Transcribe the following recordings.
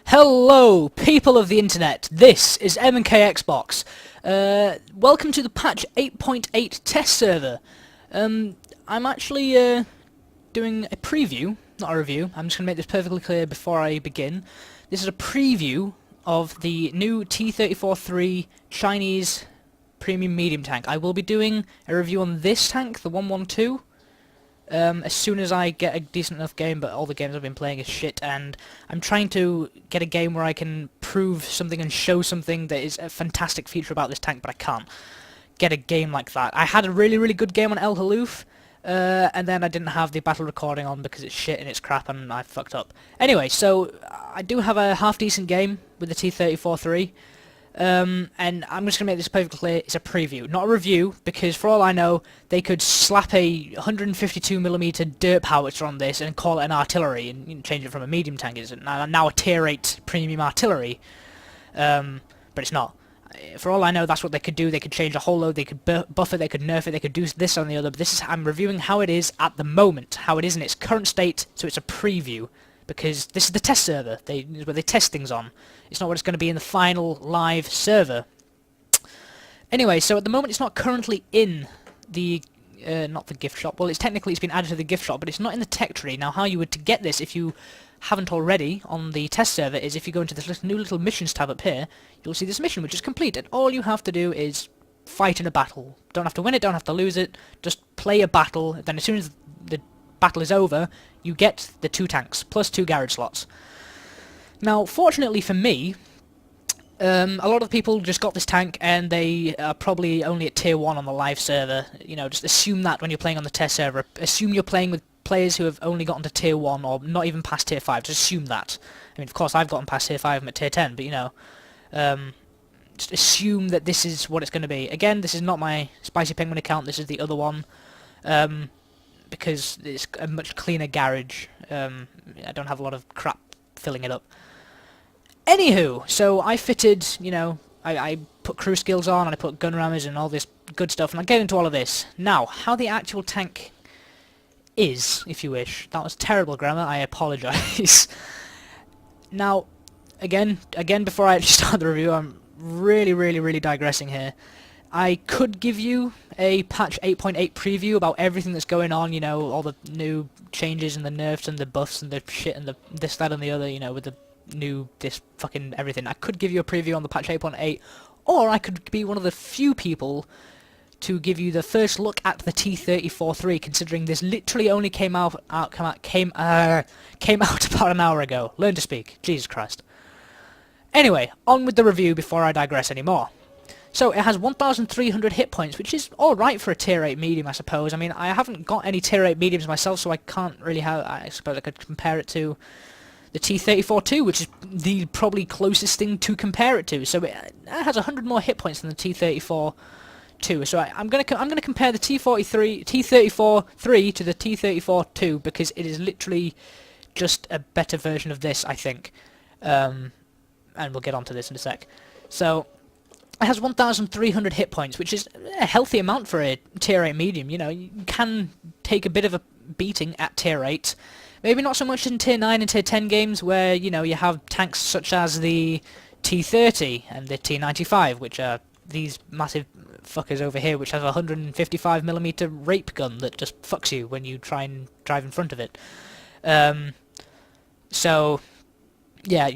Hello, people of the internet. This is M&K Xbox. Welcome to the patch 8.8 test server. I'm actually doing a preview, not a review. I'm just going to make this perfectly clear before I begin. This is a preview of the new T-34-3 Chinese premium medium tank. I will be doing a review on this tank, the 112. As soon as I get a decent enough game, but all the games I've been playing is shit, and I'm trying to get a game where I can prove something and show something that is a fantastic feature about this tank, but I can't get a game like that. I had a really good game on El Haloof, and then I didn't have the battle recording on because it's shit and it's crap and I fucked up. Anyway, so I do have a half-decent game with the T-34-3. And I'm just going to make this perfectly clear, it's a preview, not a review, because for all I know, they could slap a 152mm dirt howitzer on this and call it an artillery, and change it from a medium tank. It's now a tier 8 premium artillery, but it's not. For all I know, that's what they could do. They could change a whole load, they could buff it, they could nerf it, they could do this and the other, but I'm reviewing how it is at the moment, how it is in its current state, so it's a preview. Because this is the test server, where they test things on. It's not what it's going to be in the final live server. Anyway, so at the moment it's not currently in the, not the gift shop. Well, it's been added to the gift shop, but it's not in the tech tree. Now, how you would to get this, if you haven't already, on the test server, is if you go into this new little missions tab up here, you'll see this mission, which is complete, and all you have to do is fight in a battle. Don't have to win it, don't have to lose it, just play a battle, then as soon as the battle is over, you get the 2 tanks, plus 2 garage slots. Now, fortunately for me, a lot of people just got this tank and they are probably only at tier 1 on the live server. You know, just assume that when you're playing on the test server. Assume you're playing with players who have only gotten to tier 1 or not even past tier 5. Just assume that. I mean, of course, I've gotten past tier 5, I'm at tier 10, but you know, just assume that this is what it's going to be. Again, this is not my Spicy Penguin account, this is the other one. Because it's a much cleaner garage. I don't have a lot of crap filling it up. Anywho, so I fitted, you know, I put crew skills on, and I put gun rammers and all this good stuff, and I'll get into all of this. Now, how the actual tank is, if you wish. That was terrible grammar, I apologise. Now, again, before I actually start the review, I'm really digressing here. I could give you a patch 8.8 preview about everything that's going on, you know, all the new changes and the nerfs and the buffs and the shit and the this, that and the other, you know, with the new this fucking everything. I could give you a preview on the patch 8.8, or I could be one of the few people to give you the first look at the T-34-3, considering this literally only came out about an hour ago. Learn to speak. Jesus Christ. Anyway, on with the review before I digress anymore. So, it has 1,300 hit points, which is alright for a tier 8 medium, I suppose. I mean, I haven't got any tier 8 mediums myself, so I can't really have... I suppose I could compare it to the T-34-2, which is the probably closest thing to compare it to. So, it has 100 more hit points than the T-34-2. So, I'm gonna compare the T-34-3 to the T-34-2, because it is literally just a better version of this, I think. And we'll get onto this in a sec. So... it has 1,300 hit points, which is a healthy amount for a tier 8 medium. You know, you can take a bit of a beating at tier 8. Maybe not so much in tier 9 and tier 10 games where, you know, you have tanks such as the T-30 and the T-95, which are these massive fuckers over here, which have a 155mm rape gun that just fucks you when you try and drive in front of it. So, yeah,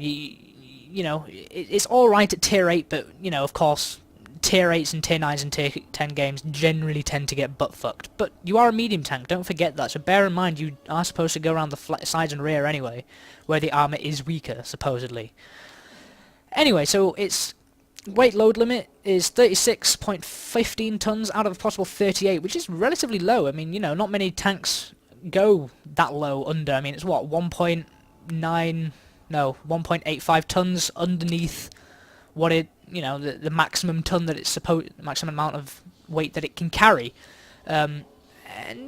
you know, it's alright at tier 8, but, you know, of course, tier 8s and tier 9s and tier 10 games generally tend to get butt-fucked. But you are a medium tank, don't forget that, so bear in mind you are supposed to go around the sides and rear anyway, where the armour is weaker, supposedly. Anyway, so its weight load limit is 36.15 tons out of a possible 38, which is relatively low. I mean, you know, not many tanks go that low under. I mean, it's what, 1.85 tons underneath what it, you know, the maximum ton that it's maximum amount of weight that it can carry. And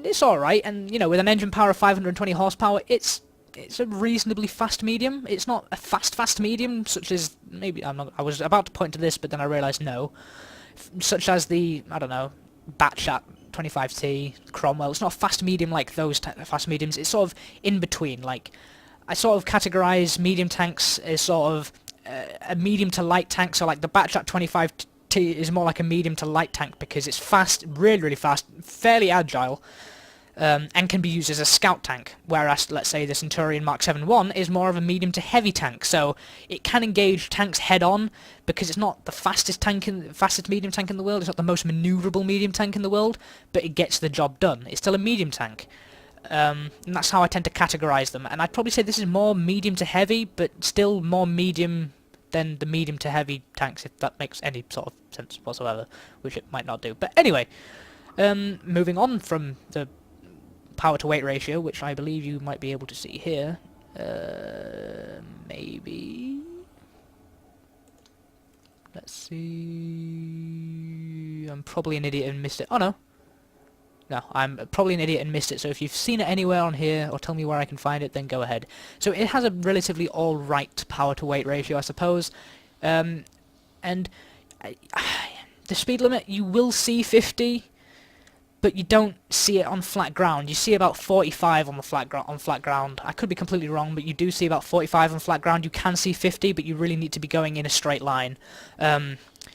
it's alright, and, you know, with an engine power of 520 horsepower, it's a reasonably fast medium. It's not a fast medium, such as, maybe, I was about to point to this, but then I realised no. Such as the, I don't know, Batchat 25T, Cromwell. It's not a fast medium like those fast mediums, it's sort of in between, like, I sort of categorise medium tanks as sort of a medium to light tank. So like the Batchat 25T is more like a medium to light tank because it's fast, really, really fast, fairly agile, and can be used as a scout tank. Whereas, let's say, the Centurion Mark 7-1 is more of a medium to heavy tank. So it can engage tanks head on because it's not the fastest medium tank in the world. It's not the most manoeuvrable medium tank in the world, but it gets the job done. It's still a medium tank. And that's how I tend to categorise them. And I'd probably say this is more medium to heavy, but still more medium than the medium to heavy tanks, if that makes any sort of sense whatsoever, which it might not do. But anyway, moving on from the power to weight ratio, which I believe you might be able to see here. Maybe. Let's see. I'm probably an idiot and missed it. Oh no. No, I'm probably an idiot and missed it, so if you've seen it anywhere on here, or tell me where I can find it, then go ahead. So it has a relatively alright power-to-weight ratio, I suppose. And the speed limit, you will see 50, but you don't see it on flat ground. You see about 45 on the flat ground. I could be completely wrong, but you do see about 45 on flat ground. You can see 50, but you really need to be going in a straight line.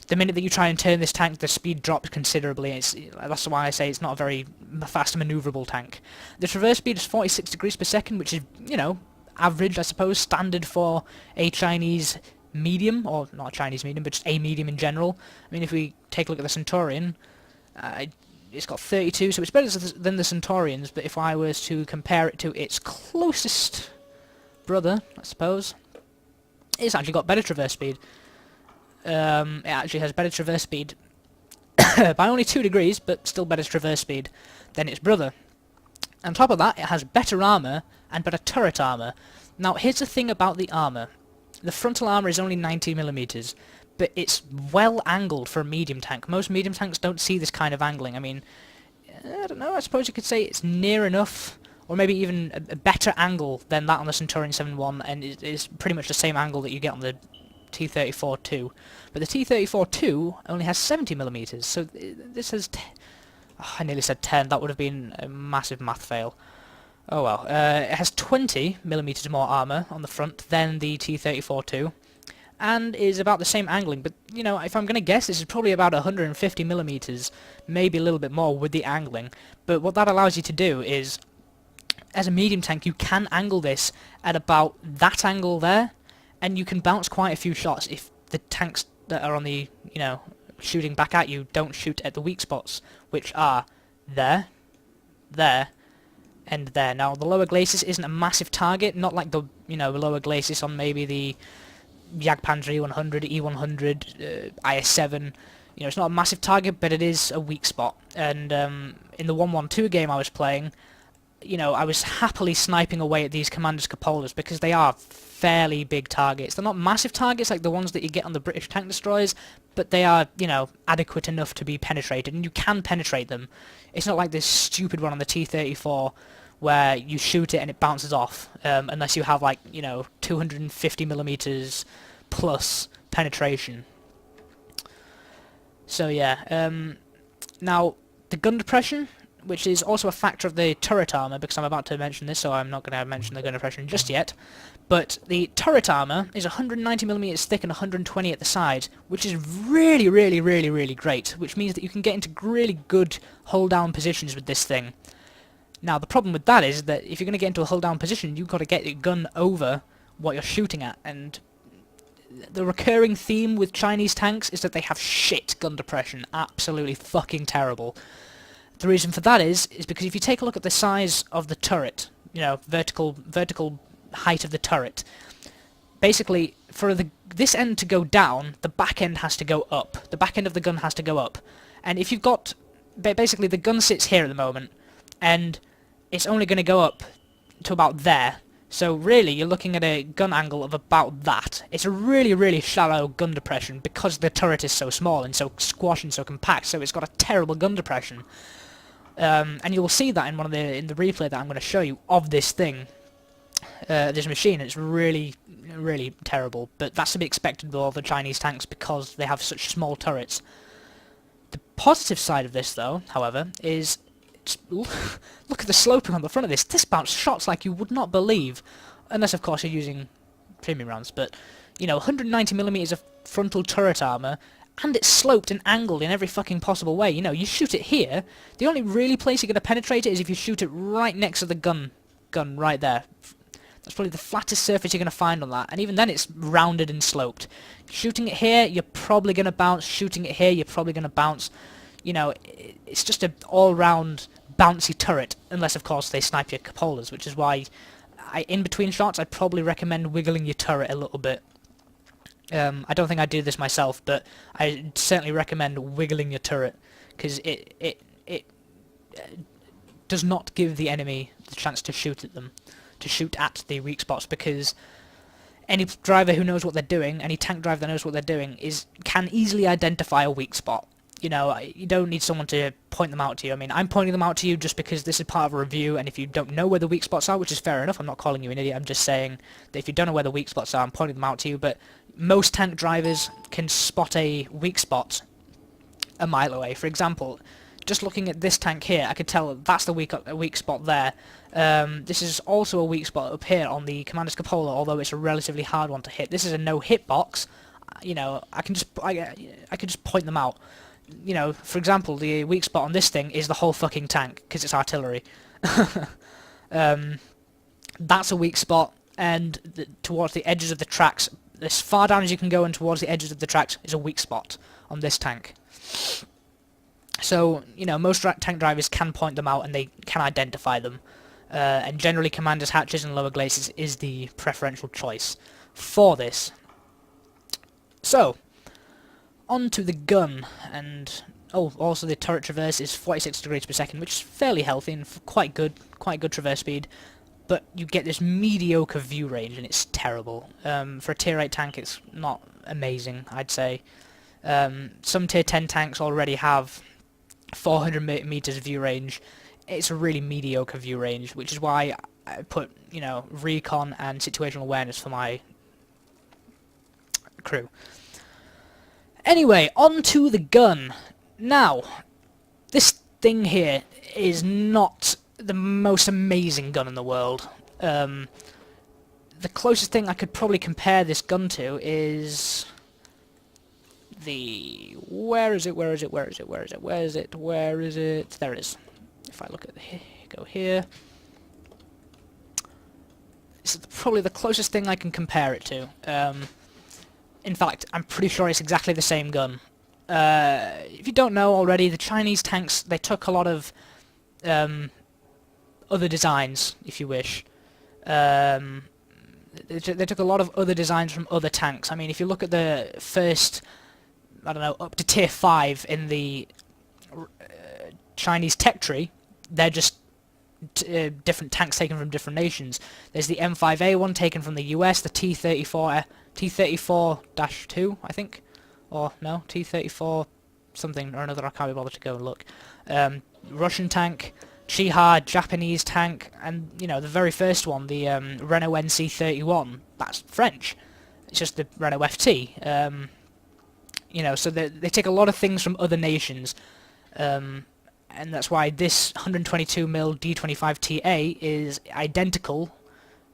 The minute that you try and turn this tank, the speed drops considerably. That's why I say it's not a very fast manoeuvrable tank. The traverse speed is 46 degrees per second, which is, you know, average, I suppose, standard for a Chinese medium, or not a Chinese medium, but just a medium in general. I mean, if we take a look at the Centurion, it's got 32, so it's better than the Centurions, but if I was to compare it to its closest brother, I suppose, it's actually got better traverse speed. It actually has better traverse speed by only 2 degrees, but still better traverse speed than its brother. On top of that, it has better armour and better turret armour. Now, here's the thing about the armour. The frontal armour is only 90mm, but it's well angled for a medium tank. Most medium tanks don't see this kind of angling. I mean, I don't know, I suppose you could say it's near enough, or maybe even a better angle than that on the Centurion 7-1, and it is pretty much the same angle that you get on the T-34-2. But the T-34-2 only has 70mm, so this has... I nearly said 10, that would have been a massive math fail. Oh well. It has 20mm more armour on the front than the T-34-2, and is about the same angling, but, you know, if I'm going to guess, this is probably about 150mm, maybe a little bit more with the angling. But what that allows you to do is, as a medium tank, you can angle this at about that angle there, and you can bounce quite a few shots if the tanks that are on the, you know, shooting back at you don't shoot at the weak spots, which are there, there, and there. Now, the lower glacis isn't a massive target, not like the, you know, lower glacis on maybe the Jagdpanzer E100, E100, IS-7. You know, it's not a massive target, but it is a weak spot. And in the 112 game I was playing, you know, I was happily sniping away at these Commander's Cupolas because they are fairly big targets. They're not massive targets like the ones that you get on the British tank destroyers, but they are, you know, adequate enough to be penetrated, and you can penetrate them. It's not like this stupid one on the T-34 where you shoot it and it bounces off, unless you have, like, you know, 250mm plus penetration. So yeah, now the gun depression, which is also a factor of the turret armour, because I'm about to mention this, so I'm not going to mention the gun depression just yet. But the turret armour is 190mm thick and 120 at the sides, which is really, really, really, really great, which means that you can get into really good hold-down positions with this thing. Now, the problem with that is that if you're going to get into a hold-down position, you've got to get your gun over what you're shooting at, and the recurring theme with Chinese tanks is that they have shit gun depression, absolutely fucking terrible. The reason for that is because if you take a look at the size of the turret, you know, vertical height of the turret, basically for this end to go down, the back end has to go up. The back end of the gun has to go up. And if you've got, basically the gun sits here at the moment, and it's only going to go up to about there. So really, you're looking at a gun angle of about that. It's a really, really shallow gun depression because the turret is so small and so squashed and so compact, so it's got a terrible gun depression. And you'll see that in the replay that I'm going to show you of this thing, this machine. It's really, really terrible, but that's to be expected with all the Chinese tanks because they have such small turrets. The positive side of this, though, however, is look at the sloping on the front of this. This bounced shots like you would not believe. unless of course you're using premium rounds, but, you know, 190mm of frontal turret armour, and it's sloped and angled in every fucking possible way. You know, you shoot it here, the only really place you're going to penetrate it is if you shoot it right next to the gun right there. That's probably the flattest surface you're going to find on that, and even then it's rounded and sloped. Shooting it here, you're probably going to bounce. Shooting it here, you're probably going to bounce. You know, it's just an all-round bouncy turret, unless of course they snipe your cupolas, which is why in between shots I'd probably recommend wiggling your turret a little bit. I don't think I do this myself, but I certainly recommend wiggling your turret, because it does not give the enemy the chance to shoot at them, to shoot at the weak spots, because any driver who knows what they're doing, any tank driver that knows what they're doing, can easily identify a weak spot. You know, you don't need someone to point them out to you. I mean, I'm pointing them out to you just because this is part of a review, and if you don't know where the weak spots are, which is fair enough, I'm not calling you an idiot, I'm just saying that if you don't know where the weak spots are, I'm pointing them out to you, but most tank drivers can spot a weak spot a mile away. For example, just looking at this tank here, I could tell that's the weak spot there. This is also a weak spot up here on the commander's cupola, although it's a relatively hard one to hit. This is a no-hit box. You know, I can just point them out. You know, for example, the weak spot on this thing is the whole fucking tank, because it's artillery. That's a weak spot, and towards the edges of the tracks, as far down as you can go and towards the edges of the tracks is a weak spot on this tank. So, you know, most tank drivers can point them out and they can identify them. And generally commander's hatches and lower glacis is the preferential choice for this. So, on to the gun, and also the turret traverse is 46 degrees per second, which is fairly healthy and quite good traverse speed, but you get this mediocre view range and it's terrible. For a tier 8 tank it's not amazing, I'd say. Some tier 10 tanks already have 400 meters view range. It's a really mediocre view range, which is why I put, you know, recon and situational awareness for my crew. Anyway, on to the gun. Now, this thing here is not the most amazing gun in the world. The closest thing I could probably compare this gun to is the... Where is it? There it is. If I look at go here. This is probably the closest thing I can compare it to. In fact, I'm pretty sure it's exactly the same gun. If you don't know already, the Chinese tanks, they took a lot of other designs, if you wish. They took a lot of other designs from other tanks. I mean, if you look at the first, I don't know, up to tier 5 in the Chinese tech tree, they're just different tanks taken from different nations. There's the M5A one taken from the US, the T-34-2, I think, or no, T-34 something or another, I can't be bothered to go and look. Russian tank, Chiha, Japanese tank, and, you know, the very first one, the Renault NC-31, that's French. It's just the Renault FT. You know, so they take a lot of things from other nations, and that's why this 122mm D25TA is identical,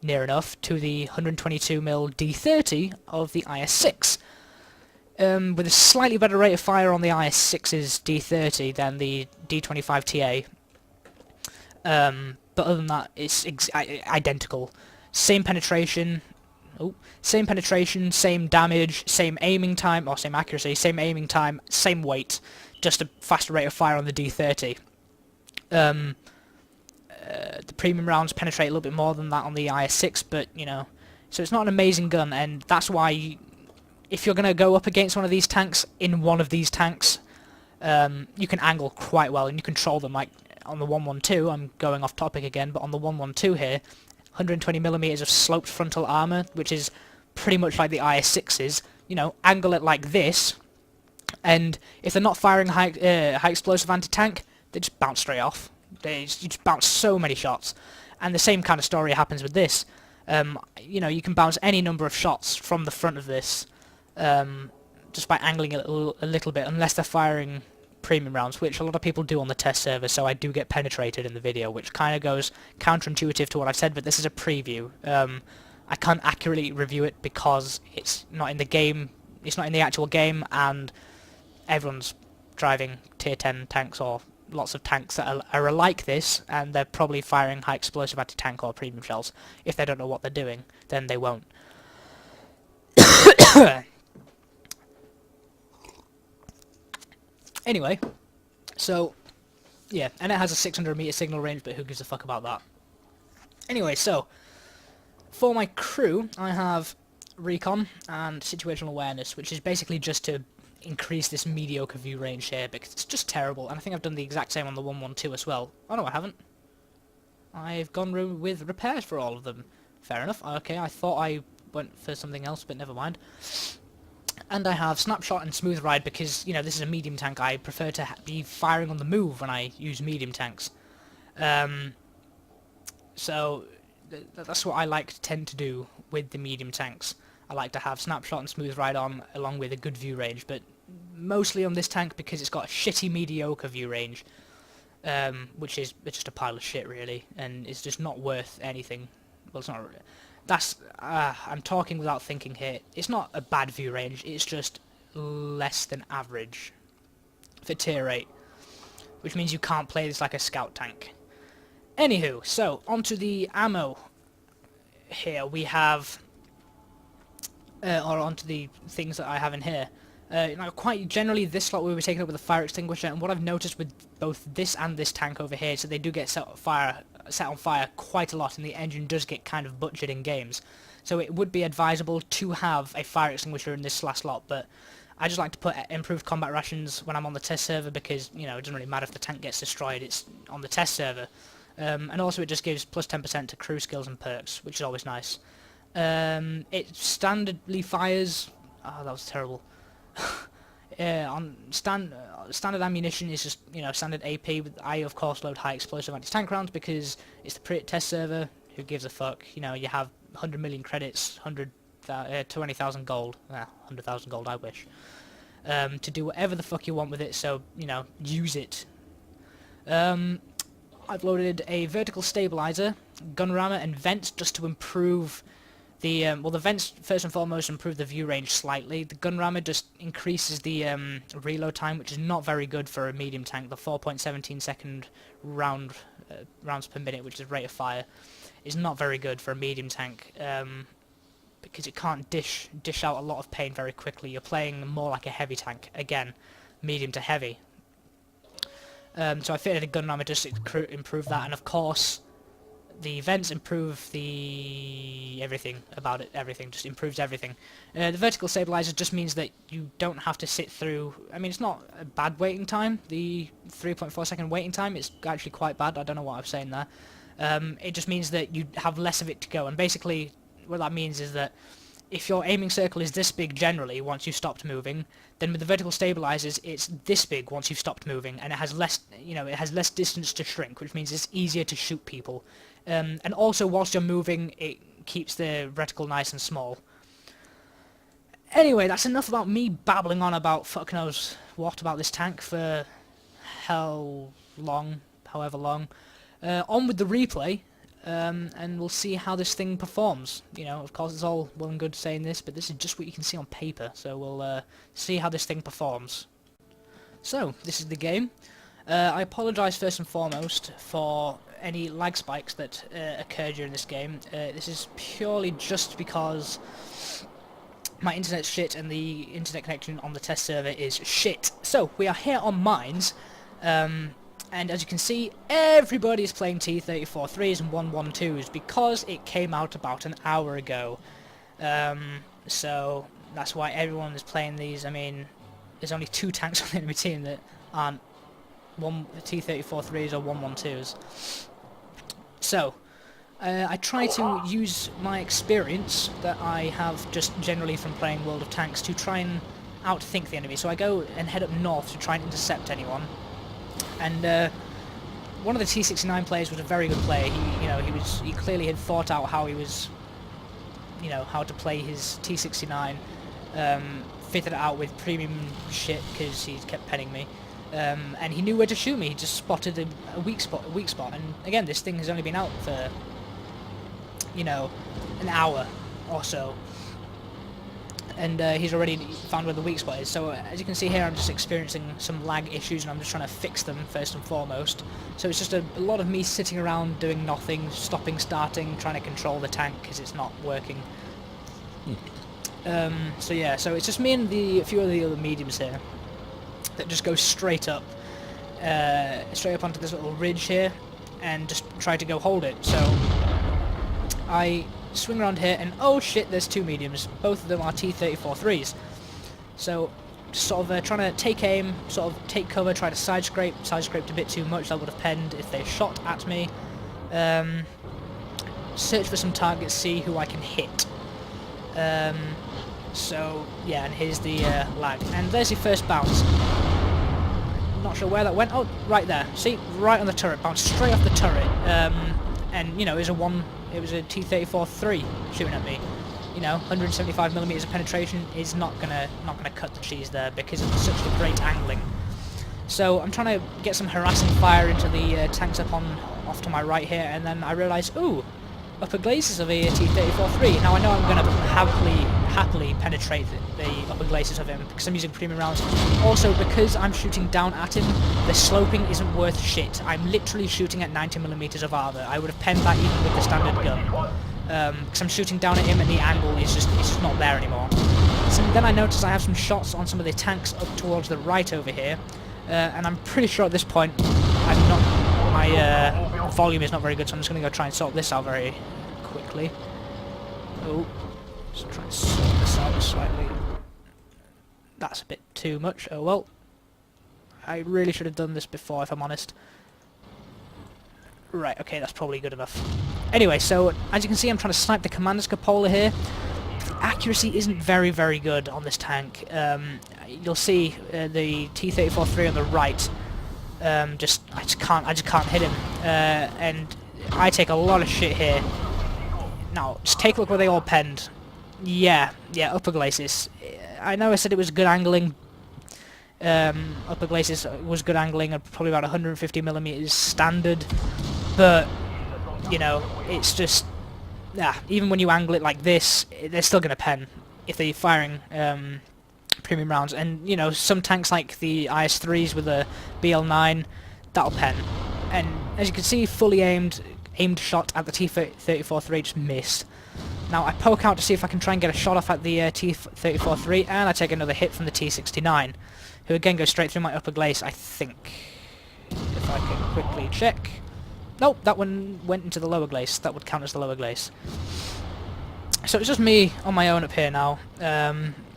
near enough, to the 122mm D30 of the IS-6, with a slightly better rate of fire on the IS-6's D30 than the D25TA. But other than that, it's identical. Same penetration, same damage, same aiming time, or same accuracy, same aiming time, same weight, just a faster rate of fire on the D30. The premium rounds penetrate a little bit more than that on the IS-6, but, you know, so it's not an amazing gun, and that's why if you're going to go up against one of these tanks in one of these tanks, you can angle quite well and you control them. Like on the 112, I'm going off topic again, but on the 112 here, 120mm of sloped frontal armor, which is pretty much like the IS-6's. You know, angle it like this, and if they're not firing high explosive anti-tank, they just bounce straight off. You just bounce so many shots, and the same kind of story happens with this. You know, you can bounce any number of shots from the front of this, just by angling it a little bit, unless they're firing premium rounds, which a lot of people do on the test server, so I do get penetrated in the video, which kind of goes counterintuitive to what I've said, but this is a preview. I can't accurately review it because it's not in the game, it's not in the actual game, and everyone's driving tier 10 tanks or lots of tanks that are like this, and they're probably firing high explosive anti-tank or premium shells. If they don't know what they're doing, then they won't. Anyway, so yeah, and it has a 600 meter signal range, but who gives a fuck about that? Anyway, so for my crew, I have recon and situational awareness, which is basically just to increase this mediocre view range here, because it's just terrible, and I think I've done the exact same on the 112 as well. Oh no, I haven't. I've gone with repairs for all of them. Fair enough. Okay, I thought I went for something else, but never mind. And I have snapshot and smooth ride because, you know, this is a medium tank. I prefer to be firing on the move when I use medium tanks. So that's what I tend to do with the medium tanks. I like to have snapshot and smooth ride on along with a good view range, but mostly on this tank because it's got a shitty mediocre view range, which is just a pile of shit really, and it's just not worth anything. Well, it's not. That's I'm talking without thinking here. It's not a bad view range. It's just less than average for tier 8, which means you can't play this like a scout tank. Anywho, so onto the ammo. Here we have. Or onto the things that I have in here. Now, quite generally, this slot will be taken up with a fire extinguisher, and what I've noticed with both this and this tank over here is that they do get set on fire quite a lot, and the engine does get kind of butchered in games. So it would be advisable to have a fire extinguisher in this last slot, but I just like to put improved combat rations when I'm on the test server because, you know, it doesn't really matter if the tank gets destroyed, it's on the test server. And also it just gives plus 10% to crew skills and perks, which is always nice. It standardly fires. Oh, that was terrible. On standard ammunition is just, you know, standard AP. With I of course load high explosive anti-tank rounds because it's the test server. Who gives a fuck? You know, you have 100 million credits, 20,000 gold. 100,000 gold. I wish. To do whatever the fuck you want with it. So, you know, use it. I've loaded a vertical stabilizer, gun rammer, and vents just to improve the, well, the vents first and foremost improve the view range slightly. The gun rammer just increases the reload time, which is not very good for a medium tank. The 4.17 second rounds per minute, which is rate of fire, is not very good for a medium tank because it can't dish out a lot of pain very quickly. You're playing more like a heavy tank, again, medium to heavy. So I fitted a gun rammer just to improve that, and of course the vents improve everything, just improves everything. The vertical stabilizer just means that you don't have to sit through, I mean, it's not a bad waiting time, the 3.4 second waiting time, it's actually quite bad, I don't know what I'm saying there. It just means that you have less of it to go, and basically what that means is that if your aiming circle is this big generally once you've stopped moving, then with the vertical stabilizers it's this big once you've stopped moving, and it has less, you know, it has less distance to shrink, which means it's easier to shoot people. And also whilst you're moving, it keeps the reticle nice and small. Anyway, that's enough about me babbling on about fuck knows what about this tank for however long. On with the replay. And we'll see how this thing performs. You know, of course it's all well and good saying this, but this is just what you can see on paper, so we'll see how this thing performs. So, this is the game. I apologise first and foremost for any lag spikes that occur during this game. This is purely just because my internet's shit and the internet connection on the test server is shit. So, we are here on Mines. And as you can see, everybody is playing T-34-3s and 112s because it came out about an hour ago. So that's why everyone is playing these. I mean, there's only 2 tanks on the enemy team that aren't T-34-3s or 112s. So I try to use my experience that I have just generally from playing World of Tanks to try and outthink the enemy. So I go and head up north to try and intercept anyone. And one of the T-69 players was a very good player. He clearly had thought out how he was, you know, how to play his T-69. Fitted it out with premium shit because he kept penning me. And he knew where to shoot me. He just spotted a weak spot. And again, this thing has only been out for you know, an hour or so. And he's already found where the weak spot is. So as you can see here, I'm just experiencing some lag issues, and I'm just trying to fix them first and foremost. So it's just a lot of me sitting around doing nothing, stopping, starting, trying to control the tank because it's not working. So yeah, so it's just me and a few of the other mediums here that just go straight up onto this little ridge here, and just try to go hold it. So I swing around here, and oh shit, there's two mediums. Both of them are T-34-3s. So just sort of trying to take aim, sort of take cover, try to side-scraped a bit too much. That would have penned if they shot at me. Search for some targets, see who I can hit. So yeah, and here's the lag, and there's your first bounce. Not sure where that went. Oh, right there. See, right on the turret, bounced straight off the turret. And you know, it was a T-34-3 shooting at me. You know, 175 millimeters of penetration is not gonna cut the cheese there because of such a great angling. So I'm trying to get some harassing fire into the tanks off to my right here, and then I realise, ooh, upper glacis of a T-34-3. Now I know I'm going to happily penetrate the upper glacis of him because I'm using premium rounds. Also, because I'm shooting down at him, the sloping isn't worth shit. I'm literally shooting at 90mm of armor. I would have penned that even with the standard gun. Because I'm shooting down at him and the angle is just not there anymore. So then I notice I have some shots on some of the tanks up towards the right over here, and I'm pretty sure at this point my volume is not very good, so I'm just going to go try and sort this out very quickly. Oh, just try and sort this out slightly. That's a bit too much. Oh well. I really should have done this before, if I'm honest. Right, okay, that's probably good enough. Anyway, so as you can see, I'm trying to snipe the commander's cupola here. The accuracy isn't very, very good on this tank. You'll see the T-34-3 on the right. I just can't hit him, and I take a lot of shit here. Now, just take a look where they all penned. Yeah, upper glacis. I know I said it was good angling. Upper glacis was good angling at probably about 150mm standard, but you know, it's just even when you angle it like this, they're still gonna pen if they're firing premium rounds. And you know, some tanks like the IS-3s with a BL-9, that'll pen. And as you can see, fully aimed shot at the T-34-3 just missed. Now I poke out to see if I can try and get a shot off at the T-34-3, and I take another hit from the T-69, who again goes straight through my upper glace, I think. If I can quickly check. Nope, that one went into the lower glace. That would count as the lower glace. So it's just me on my own up here now,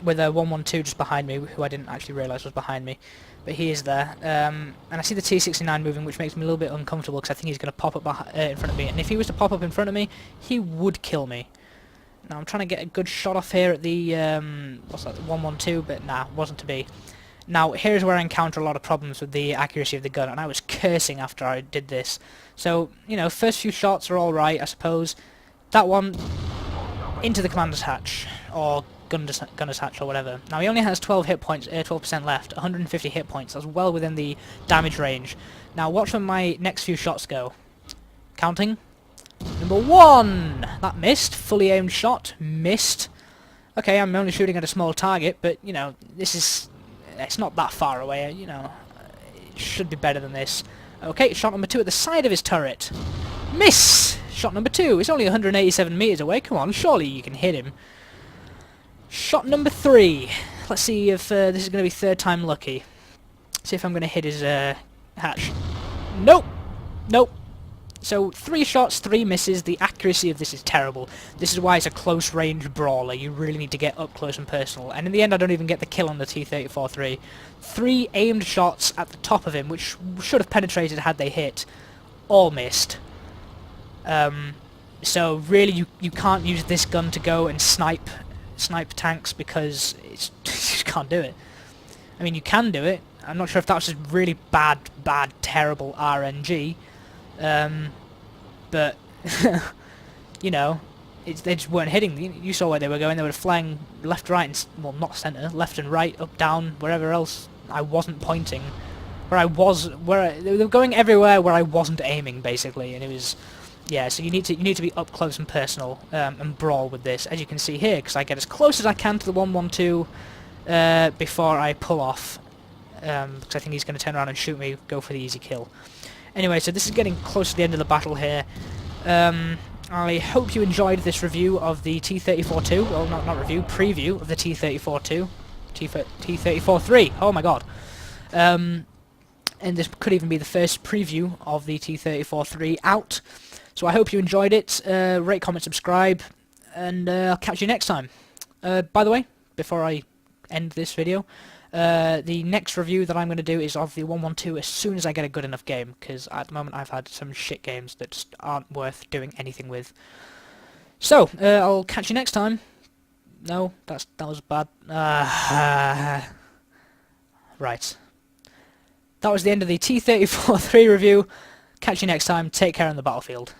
with a 112 just behind me, who I didn't actually realise was behind me, but he is there. And I see the T-69 moving, which makes me a little bit uncomfortable because I think he's going to pop up in front of me. And if he was to pop up in front of me, he would kill me. Now I'm trying to get a good shot off here at the what's that, 112, but nah, wasn't to be. Now here's where I encounter a lot of problems with the accuracy of the gun, and I was cursing after I did this. So you know, first few shots are all right, I suppose. That one into the commander's hatch or gunner's hatch or whatever. Now he only has 12 hit points, 12% left, 150 hit points. That's well within the damage range. Now watch when my next few shots go. Counting. Number 1! That missed. Fully aimed shot. Missed. Okay, I'm only shooting at a small target, but, you know, it's not that far away, you know. It should be better than this. Okay, shot number 2 at the side of his turret. Miss! Shot number 2. It's only 187 meters away. Come on, surely you can hit him. Shot number 3. Let's see if this is going to be third time lucky. See if I'm going to hit his hatch. Nope! Nope. So 3 shots, 3 misses. The accuracy of this is terrible. This is why it's a close range brawler. You really need to get up close and personal. And in the end I don't even get the kill on the T-34-3. 3 aimed shots at the top of him, which should have penetrated had they hit. All missed. So really you can't use this gun to go and snipe tanks because you just can't do it. I mean, you can do it. I'm not sure if that was just really bad, terrible RNG. But you know, they just weren't hitting. You saw where they were going. They were flying left, right, and well, not center, left and right, up, down, wherever else I wasn't pointing. They were going everywhere where I wasn't aiming, basically, and it was Yeah, so you need to be up close and personal and brawl with this, as you can see here, because I get as close as I can to the 112 before I pull off, because I think he's going to turn around and shoot me, go for the easy kill. Anyway, so this is getting close to the end of the battle here. I hope you enjoyed this review of the T-34-2, well, not review, preview of the T-34-2, T-34-3, oh my god. And this could even be the first preview of the T-34-3 out. So I hope you enjoyed it. Rate, comment, subscribe, and I'll catch you next time. By the way, before I end this video, the next review that I'm going to do is of the 112 as soon as I get a good enough game, because at the moment I've had some shit games that just aren't worth doing anything with. So, I'll catch you next time. No, that was bad. Right. That was the end of the T-34-3 review. Catch you next time. Take care on the battlefield.